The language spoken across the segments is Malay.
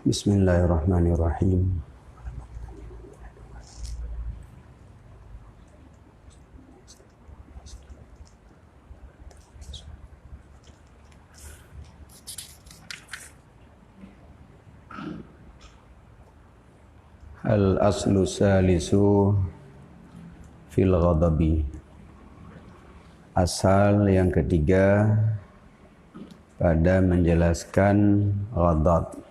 Bismillahirrahmanirrahim. Al-aslu salisu fil ghadabi. Asal yang ketiga pada menjelaskan ghadab.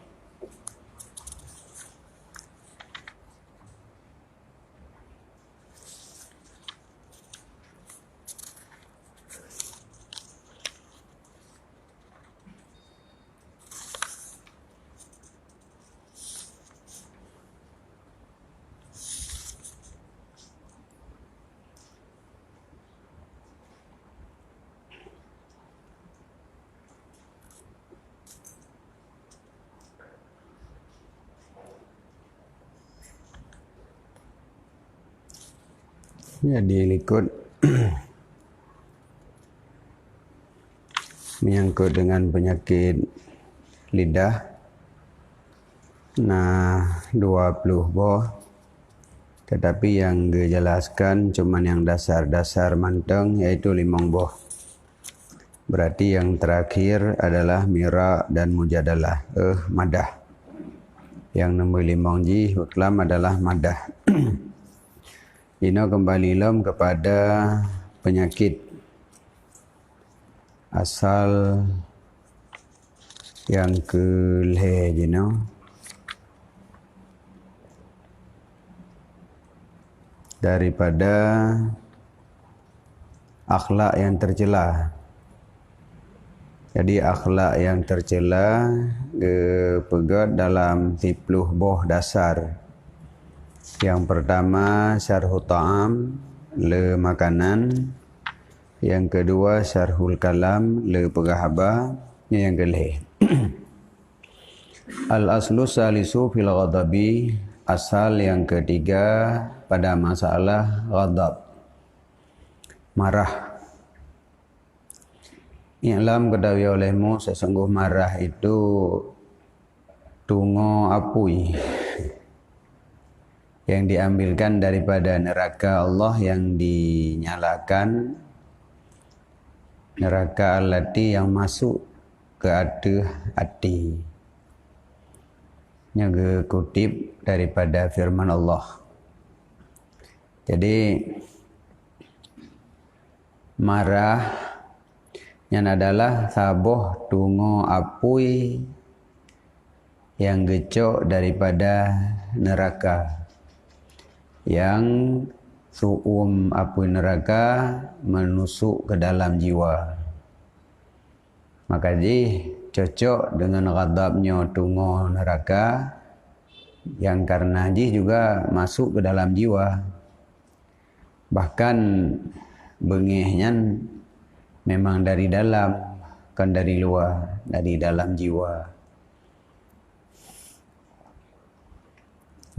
Jadi ikut menyangkut dengan penyakit lidah. Nah, 20 boh. Tetapi yang dijelaskan cuman yang dasar-dasar manteng, yaitu 5 boh. Berarti yang terakhir adalah mira dan mujadalah, madah. Yang nombor 5 ji huklam adalah madah. Ino kembali lom kepada penyakit asal yang kelhe jino. Daripada akhlak yang tercela. Jadi akhlak yang tercela pegat dalam 10 boh dasar. Yang pertama syarhu ta'am, le makanan. Yang kedua syarhul kalam, le pegahaba. Yang kelih. Al-aslu salisu fil ghadabi. Asal yang ketiga pada masalah ghadab, marah. I'lam ketahui olehmu sesungguh marah itu tungo apui yang diambilkan daripada neraka Allah yang dinyalakan, neraka allati yang masuk ke hati. Yang kutip daripada firman Allah. Jadi marah yang adalah saboh tungo apui yang gecok daripada neraka. Yang suum api neraka menusuk ke dalam jiwa. Maka cocok dengan ghadabnya tungo neraka yang karena juga masuk ke dalam jiwa. Bahkan bengihnya memang dari dalam, kan dari luar, dari dalam jiwa.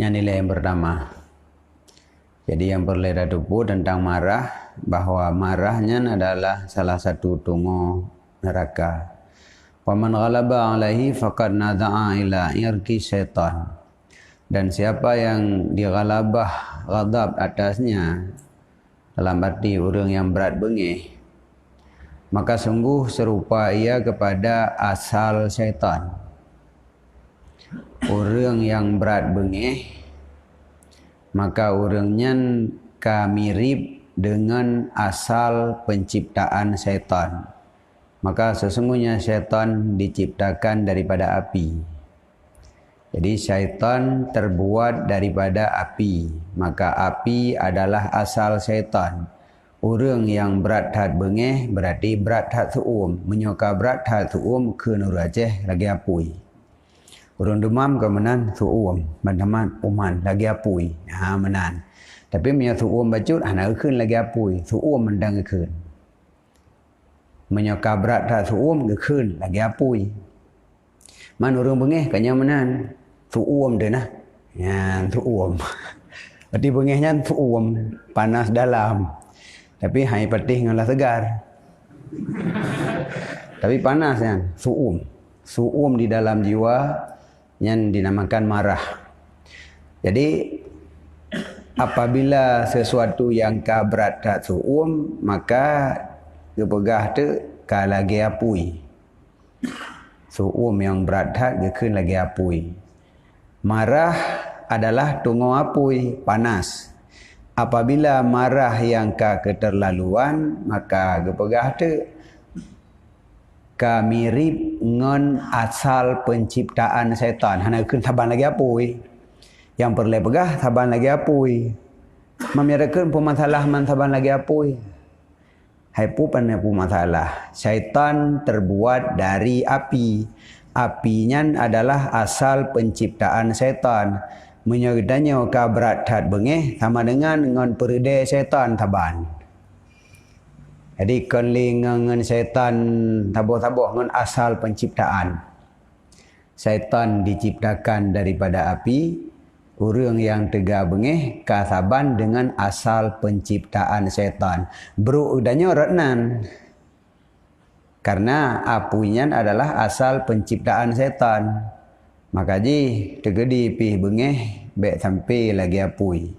Yang nilai yang pertama. Jadi yang perlera tupu tentang marah, bahwa marahnya adalah salah satu tungo neraka. Wa man ghalaba alaihi faqad nada'a ila irki syaitan. Dan siapa yang dighalabah ghadab atasnya, dalam arti orang yang berat bengih, maka sungguh serupa ia kepada asal syaitan. Orang yang berat bengih, maka orangnya mirip dengan asal penciptaan syaitan. Maka sesungguhnya syaitan diciptakan daripada api. Jadi syaitan terbuat daripada api. Maka api adalah asal syaitan. Orang yang berat hat bengih berarti berat hat suum. Menyoka berat hat suum ke nur Aceh lagi apui. Orang demam kemenan suum, teman uman lagi apui. Ha menan. Tapi punya suum bacut anak keun lagi apui. Suum mendang keun. Menyoka berat hat suum keun lagi apui. Man orang bengih kanya menan suum dia nah. Ya suum. Berarti bengihnya suum, panas dalam. Tapi hai patih ngalah segar. Tapi panas kan, suum. Suum di dalam jiwa yang dinamakan marah. Jadi apabila sesuatu yang ka berat tak suum, maka kepegah tu ka lagi apui. Suum yang berat tak keun lagi apui. Marah adalah tunggu apui, panas. Apabila marah yang ka keterlaluan, maka kepegah tu ka mirip ngon asal penciptaan syaitan. Hana keun taban lagi apui. Yang perlu pegah taban lagi apui. Memirakan pun masalah man taban lagi apui. Hai pu pandai pu masalah. Syaitan terbuat dari api. Apinya adalah asal penciptaan syaitan. Menyertanya ka berat tat bengeh sama dengan peride syaitan taban. Jadi konling ngan syaitan taboh-taboh ngan asal penciptaan. Syaitan diciptakan daripada api. Urang yang tegak bengeh kasaban dengan asal penciptaan syaitan. Bro udahnya ratnan. Karena apunya adalah asal penciptaan syaitan. Maka ji tegedi pih bengeh bek sampai lagi apui.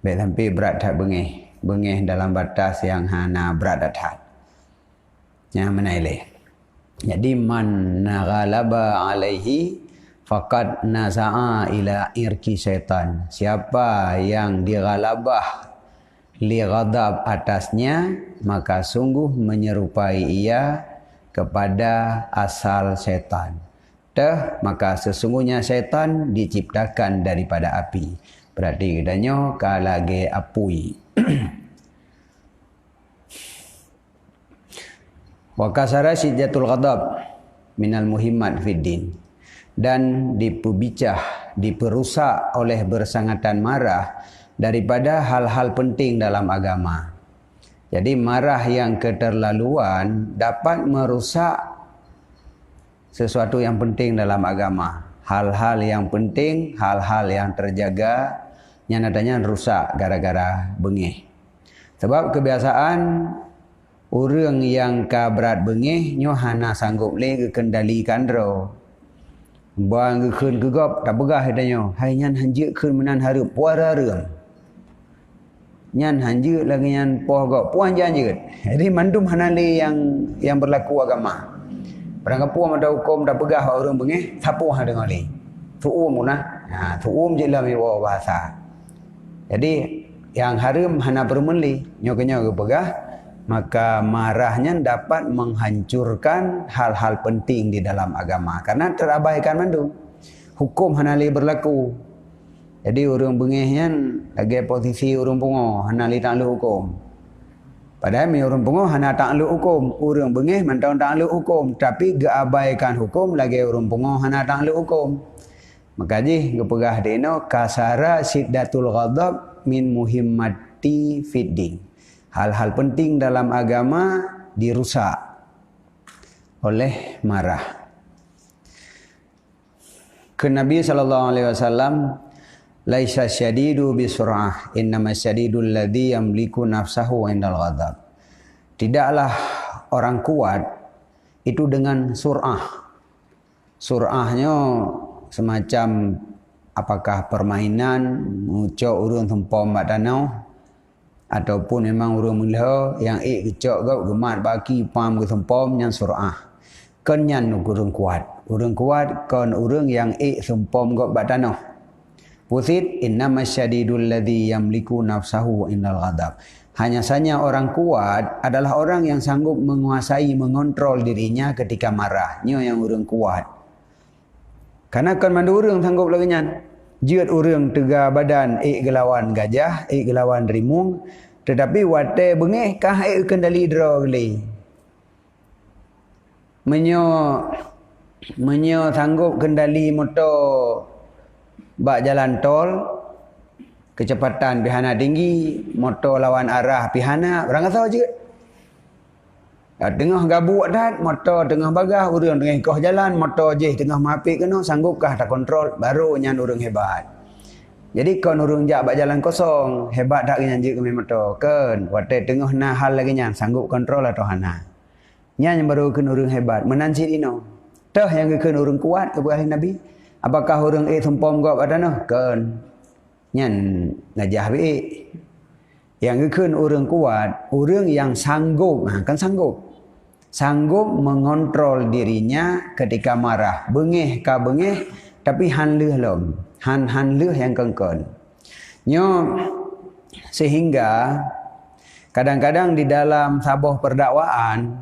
Bek sampai berat tak bengeh. Bengeh dalam batas yang hana berat tak. Yang menaileh. Jadi man naghalaba alaihi faqad naza'a ila irki syaitan. Siapa yang dighalabah li ghadab atasnya, maka sungguh menyerupai ia kepada asal syaitan. Maka sesungguhnya syaitan diciptakan daripada api. Berarti kedanyo kalage apui. Wa kasara sijjatul ghadab minal muhimmat fid din. Dan dipebicah, diperusak oleh bersangatan marah daripada hal-hal penting dalam agama. Jadi marah yang keterlaluan dapat merusak sesuatu yang penting dalam agama. Hal-hal yang penting, hal-hal yang terjaga, yang adanya rusak gara-gara bengeh. Sebab kebiasaan orang yang ka berat bengeh nyo hana sanggup le kendalikan ro. Bang keun gegap tak begah katanya. Hai nyan hanjek keun menan hareup puara reum. Nyan hanjek lagi nyan poh gap puan janjeut. Jadi mandum hanale yang berlaku agama. Barang puan ada hukum tak begah orang bengeh sapu ha dengar li. Tuum munah. Ha tuum je lah mewa bahasa. Jadi yang harum hana bermenli nyokenyo ke begah, maka marahnya dapat menghancurkan hal-hal penting di dalam agama karena terabaikan mandum. Hukum hanali berlaku. Jadi orang bengehnya lagi posisi orang pungo hanali takluk hukum. Padahal orang pungo hana takluk hukum, orang bengeh mantau takluk hukum, tapi geabaikan hukum lagi orang pungo hana takluk hukum. Maka ji gepegah deno kasara siddatul ghadab min muhimmati fiddin. Hal-hal penting dalam agama dirusak oleh marah. Ke Nabi SAW, laisa syadidu bisur'ah, innama syadidul ladzi yamliku nafsahu indal ghadab. Tidaklah orang kuat itu dengan sur'ah. Sur'ahnya semacam apakah permainan, ngucok urun tumpom mak danau, ataupun memang urang mula yang kecok gap gemat baki pam ke sempom yang surah. Kan nyan urang kuat. Urang kuat kan urang yang sempom gap batanah. Pusit innamas syadidul ladzi yamliku nafsahu indal ghadab. Hanya saja orang kuat adalah orang yang sanggup menguasai, mengontrol dirinya ketika marah. Nyo yang urang kuat. Karena kan mandu urang sanggup lagi nyan. Jiat urang tega badan gelawan gajah, gelawan rimung, tetapi wate bengeh kah kendali dra geli. Menyo sanggup kendali motor bak jalan tol, kecepatan pihana tinggi, motor lawan arah pihana, orang kata je. Tengah gabuk dah, motor tengah bagah, urang tengah ikut jalan, motor je tengah mapik kena, sanggupkah tak kontrol, baru nyan urang hebat. Jadi kan urang jak bak jalan kosong, hebat tak nyan je ke motor, kan, wate tengah nah hal lagi nyan, sanggup kontrol atau hana. Nyan yang baru kan urang hebat, menansit ino. Tah yang kan urang kuat kepada Nabi. Apakah orang tumpom gop ada noh? Kan. Nyan ngajah be. Yang keun orang kuat, orang yang sanggup, kan sanggup. Sanggup mengontrol dirinya ketika marah. Bengih ka bengih, tapi han leuh lom. Han leuh yang kengkon. Nyo sehingga kadang-kadang di dalam sabuh perdakwaan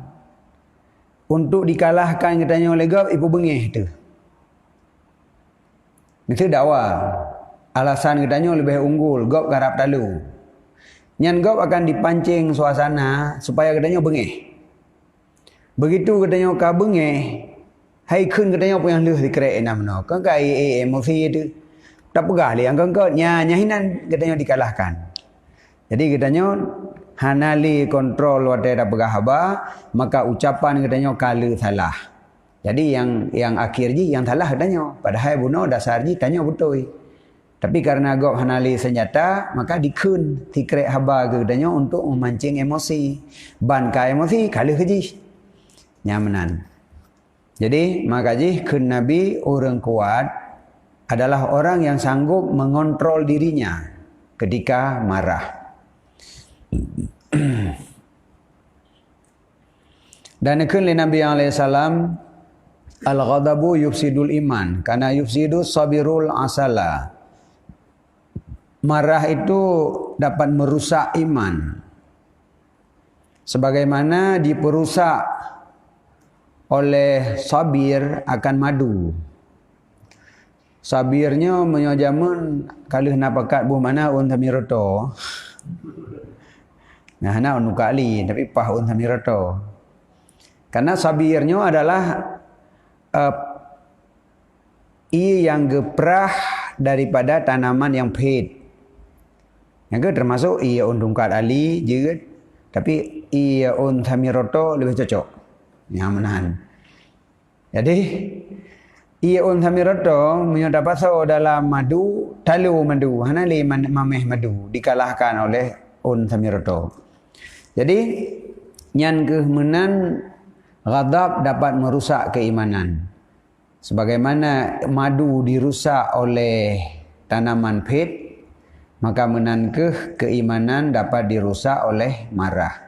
untuk dikalahkan katanya oleh gop ibu bengih tu. Itu dakwah. Alasan katanya lebih unggul, gop garap dalu. Nyan gop akan dipancing suasana supaya katanya bengih. Begitu katanya ka bengih, hai keun katanya apa yang leuh dikerek enam no. Kan ka emosi itu. Tak pegah li yang kengkot nyahinan katanya dikalahkan. Jadi katanya hanali kontrol wate tak pegah haba, maka ucapan katanya kala salah. Jadi yang akhir ji yang salah katanya. Padahal buno dasar ji tanya betul. Tapi karena gop hanali senjata, maka dikeun dikerek haba ke katanya untuk memancing emosi. Ban ka emosi kala keji. Nyamanan. Jadi maka ji keun Nabi orang kuat adalah orang yang sanggup mengontrol dirinya ketika marah. Dan keun Nabi alaihissalam al-ghadabu yufsidul iman karena yufsidus sabirul asala. Marah itu dapat merusak iman. Sebagaimana diperusak oleh sabir akan madu. Sabirnya menyojamun kalau napakat buh mana un tamiroto. Nah, nak nukali tapi pah un tamiroto. Karena sabirnya adalah yang geprah daripada tanaman yang pahit. Yang ke termasuk ia undungkat ali juga, tapi ia tamiroto lebih cocok. Yang menahan. Jadi ia tamiroto mendapat so dalam madu talu madu hanali mameh madu dikalahkan oleh tamiroto. Jadi nyan kemenan ghadab dapat merusak keimanan. Sebagaimana madu dirusak oleh tanaman pahit, maka menankeh keimanan dapat dirusak oleh marah.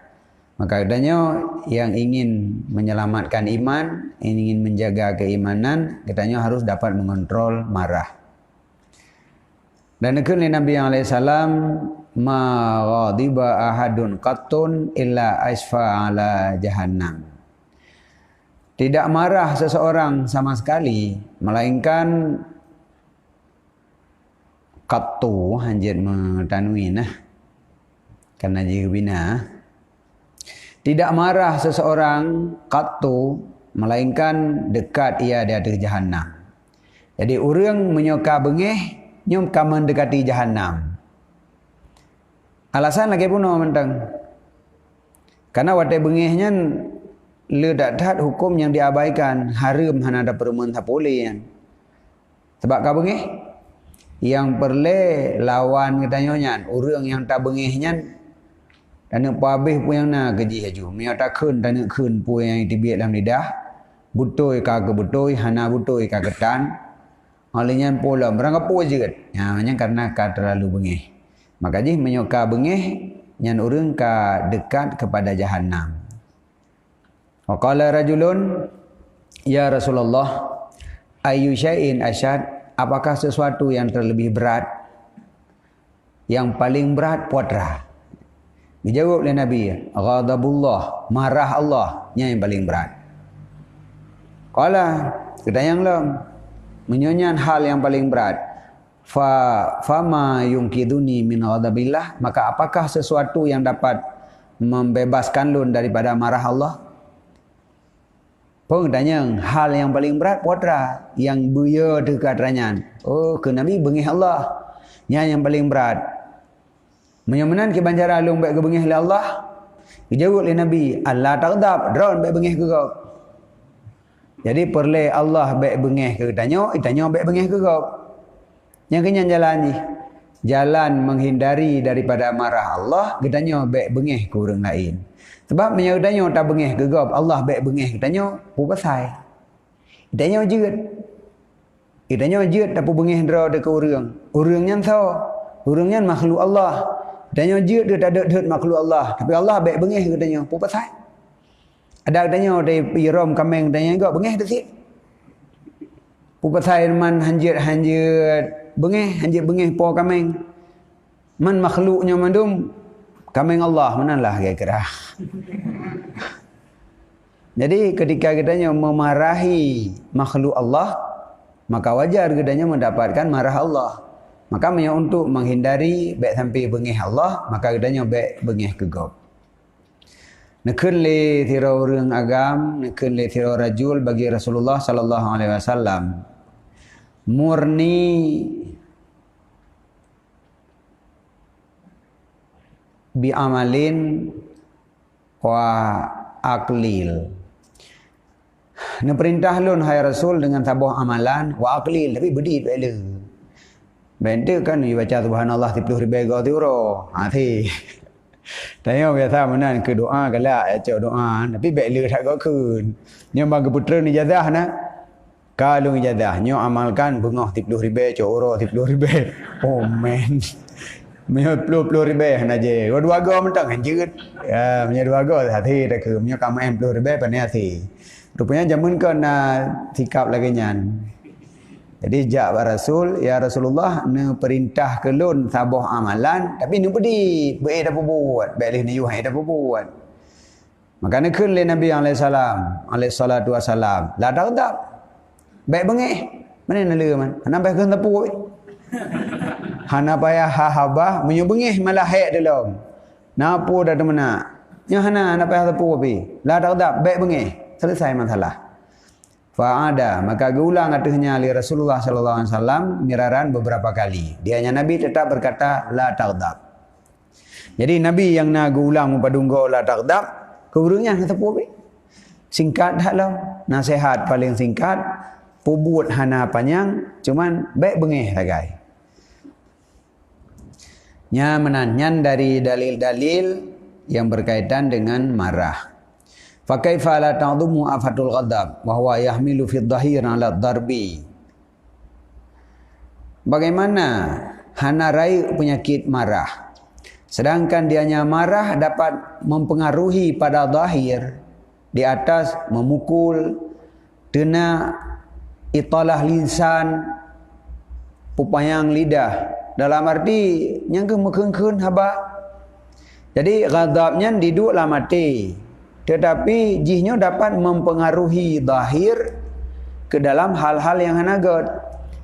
Maka katanya yang ingin menyelamatkan iman, ingin menjaga keimanan, katanya harus dapat mengontrol marah. Dan keun Nabi alaihissalam ma ghadiba ahadun qattun illa asfa ala jahannam. Tidak marah seseorang sama sekali, melainkan qattu hanjit metanwin karena jika bina. Tidak marah seseorang qattu melainkan dekat ia di atas jahannam. Jadi orang menyoka bengih nyum ka mendekati jahannam. Alasan lagi pun mentang. Karena wate bengihnya le dak hukum yang diabaikan, haram hana ada perumahan tak boleh kan. Sebab ka bengih yang perle lawan katanya nyan orang yang tak bengihnya dan pabih pun yang na gaji haju mi tak keun dan keun pun yang dibiak dalam lidah butoi ka ke butoi hana butoi ka ketan halinya pola berangkat po je ha nya karena ka terlalu bengih maka ji menyoka bengih nyan orang ka dekat kepada jahannam. Wa qala rajulun ya Rasulullah ayyu syai'in asyad, apakah sesuatu yang terlebih berat, yang paling berat puatra? Dijawab oleh Nabi, ghadabullah, marah Allah yang paling berat. Qala kedayang lam menyonyan hal yang paling berat. Fama yungkiduni min ghadabillah, maka apakah sesuatu yang dapat membebaskan lun daripada marah Allah? Pengdanyang hal yang paling berat puatra yang buya dekat ranyan. Oh, ke Nabi bengih Allah. Yang paling berat. Menyamanan ke banjara lung baik ke bengih oleh Allah. Dijawab oleh Nabi, Allah taghdab, drone baik bengih ke kau. Jadi perle Allah baik bengih ke tanya, itanya baik bengih ke kau. Yang kenyan jalan ni. Jalan menghindari daripada marah Allah, katanya baik bengih ke orang lain. Sebab menyadanya tak bengih gegap Allah baik bengih katanya pu pasai. Katanya juga. Idanya wajib dapat bengih dera dekat orang. Orangnya tahu. Orangnya makhluk Allah. Idanya wajib dia tak ada makhluk Allah. Tapi Allah baik bengih katanya. Apa pasal? Ada katanya dari Iram kameng katanya enggak bengih tu sih. Apa pasal man hanjit bengih po kameng. Man makhluknya mandum kameng Allah manalah kira-kira. Jadi ketika kitanya memarahi makhluk Allah, maka wajar kitanya mendapatkan marah Allah. Maka untuk menghindari baik sampai bengih Allah, maka kitanya baik bengih ke gob. Nekun le tira urang agam, nekun le tira rajul bagi Rasulullah sallallahu alaihi wasallam. Murni bi amalin wa aqlil. Ne perintah lun hai Rasul dengan tabuh amalan wa aqlil tapi bedit bela. Benda kan baca subhanallah 30,000 ga tiro. Ha thi. Tanya biasa mana ke doa galak baca doa tapi bela tak go kun. Nyo bang putra ni ijazah na. Kalau ijazah nyo amalkan bengah 30,000 coro 30,000. Oh man. Menyo 10,000 na je. Dua go mentang hanjut. Ya, menyo dua go hati tak ke menyo kamu 10,000 pane hati. Rupanya jamun kan sikap lagi nyan. Jadi jak Rasul, ya Rasulullah ne perintah ke lun sabuh amalan tapi ne pedit, baik dah buat, baik ni you hai dah buat. Maka ne kun le Nabi alaihi salatu wasalam. La dak tak. Baik bengih. Mana nak le man? Hana baik kun tepu. Hana payah hahabah menyu bengih malah haik dalam. Napo dah temana. Nya hana payah tepu api. La dak tak baik bengih. Selesai masalah. Fa'ada, maka geulang atuhnya ali Rasulullah sallallahu alaihi wasallam miraran beberapa kali. Dianya Nabi tetap berkata la taghdab. Jadi Nabi yang nak geulang padunggo la taghdab, keurangnya tepu be. Singkat daklah, nasihat paling singkat, pubut hana panjang, cuman baik bengih lagai. Nya menanyan dari dalil-dalil yang berkaitan dengan marah. Fa kaifa la ta'dhumu afatul ghadab wa huwa yahmilu fi dhahir 'ala darbi. Bagaimana hana rai penyakit marah sedangkan dianya marah dapat mempengaruhi pada zahir di atas memukul, tena italah lisan, pupayang lidah dalam arti yang ke mekengkeun haba. Jadi ghadabnya diduklah mati. Tetapi jihnya dapat mempengaruhi zahir ke dalam hal-hal yang hanagat.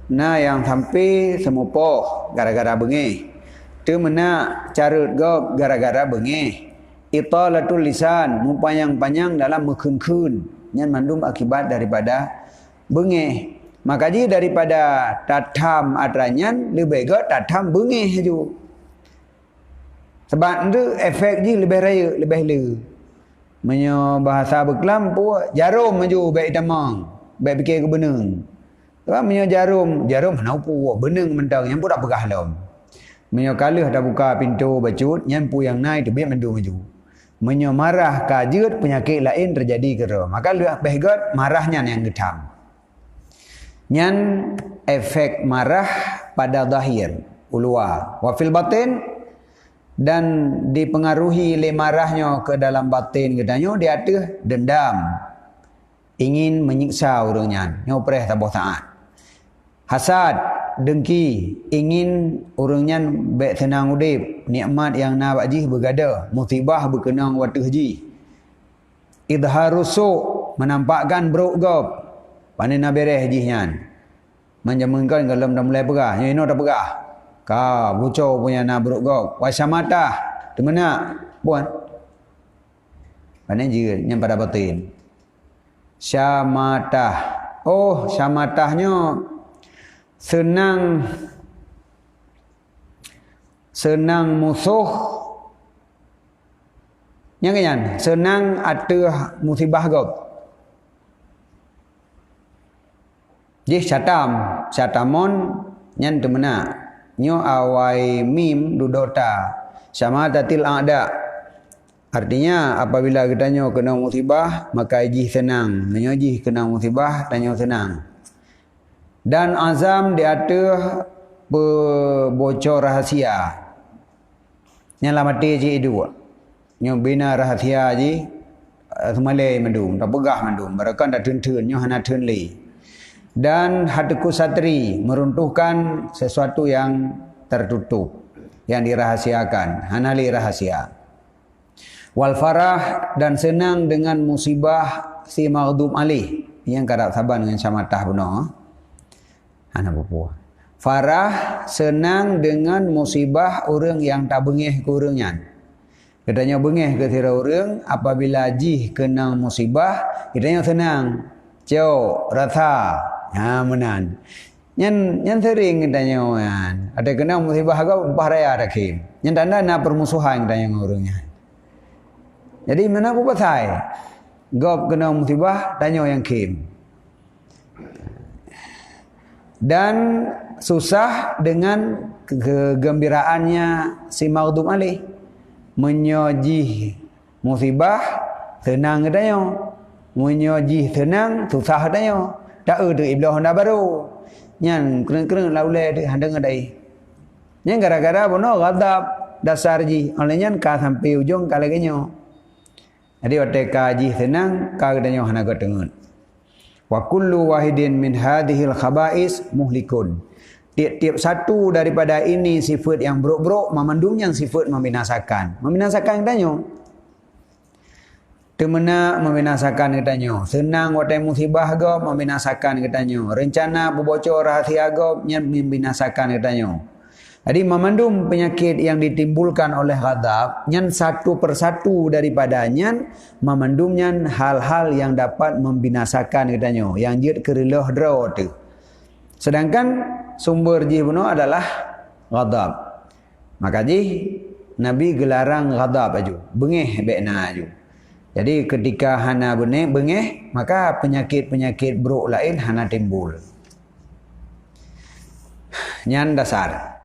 Nah yang sampai semupoh gara-gara bengih. Tu mena carut gob gara-gara bengih. Italatul lisan mupanyang-panyang dalam mekun-kun. Yang mandum akibat daripada bengih. Maka ji daripada tatam adranyan lebih baik tatam bengih saja. Sebab itu efek ji lebih raya, lebih le. Menyo bahasa berkelam pun jarum maju baik tamang, baik fikir ke beneng. Sebab menyo jarum mana pu beneng mentang yang pun tak pegah lom. Menyo kalah dah buka pintu bacut, yang pu yang naik tu biar mendu maju. Menyo marah kajut penyakit lain terjadi ke ro. Maka lebih baik marahnya yang getam. Nyan efek marah pada zahir ulwa wa fil batin dan dipengaruhi oleh marahnya ke dalam batin katanya dia ada dendam, ingin menyiksa orangnya, nyopreh tabuh taat. Hasad, dengki, ingin orangnya baik tenang udip, nikmat yang nak bajih bergada, musibah berkenang watuh ji. Idharusu, menampakkan buruk gob, panen bereh jihnya. Menjaminkan kalau dah mulai pegah, yang ini dah pegah. Ka bucau punya nak buruk gok. Wasamata. Di mana? Puan. Mana juga yang pada batin. Syamatah. Oh, syamatahnya senang musuh. Yang kan? Senang ada musibah gok. Jadi syatamon yang di mana? Nyo awai mim dudota sama tatil ada. Artinya apabila kita nyo kena musibah maka ijih senang. Nyo ijih kena musibah dan nyo senang. Dan azam di atas bocor rahasia. Yang lah mati je itu. Yang bina rahasia je semalai mandum, tak pegah mandum. Mereka tak tun-tun, yang hana tun li. Dan hatiku satri meruntuhkan sesuatu yang tertutup, yang dirahasiakan, hana li rahasia. Wal farah, dan senang dengan musibah si maghdub alih, yang kadang sabar dengan syamatah benar. Anak berpuah. Farah, senang dengan musibah orang yang tak bengih ke orangnya. Katanya bengih ke tira orang, apabila jih kena musibah, katanya senang. Jauh, rata, menan. Yang sering katanya kan. Ada kena musibah kau, upah raya ada kim. Yang tanda nak permusuhan katanya orangnya. Jadi mana pun pasai. Gop kena musibah, tanya yang kim. Dan susah dengan kegembiraannya si maghdub alih. Menyojih musibah, tenang katanya. Menyojih tenang, susah katanya. Tak ada iblis hendak baru. Yang kena-kena laulai dia handang adai. Yang gara-gara benar ghadab dasar ji. Olehnya ka sampai ujung kalaganya. Jadi waktu kaji senang, kadanya hana ketengun. Wa kullu wahidin min hadhil khaba'is muhlikun. Tiap-tiap satu daripada ini sifat yang buruk-buruk memandung yang sifat membinasakan. Membinasakan katanya. Temena membinasakan katanya. Senang waktu musibah go membinasakan katanya. Rencana berbocor rahasia go membinasakan katanya. Jadi memandum penyakit yang ditimbulkan oleh ghadab, nyan satu persatu daripadanya memandumnya hal-hal yang dapat membinasakan katanya, yang dia kerelah draw tu. Sedangkan sumber jibuno adalah ghadab. Maka Nabi gelarang ghadab aju, bengih bekna aju. Jadi ketika hana bengih, maka penyakit-penyakit buruk lain hana timbul. Nyan dasar.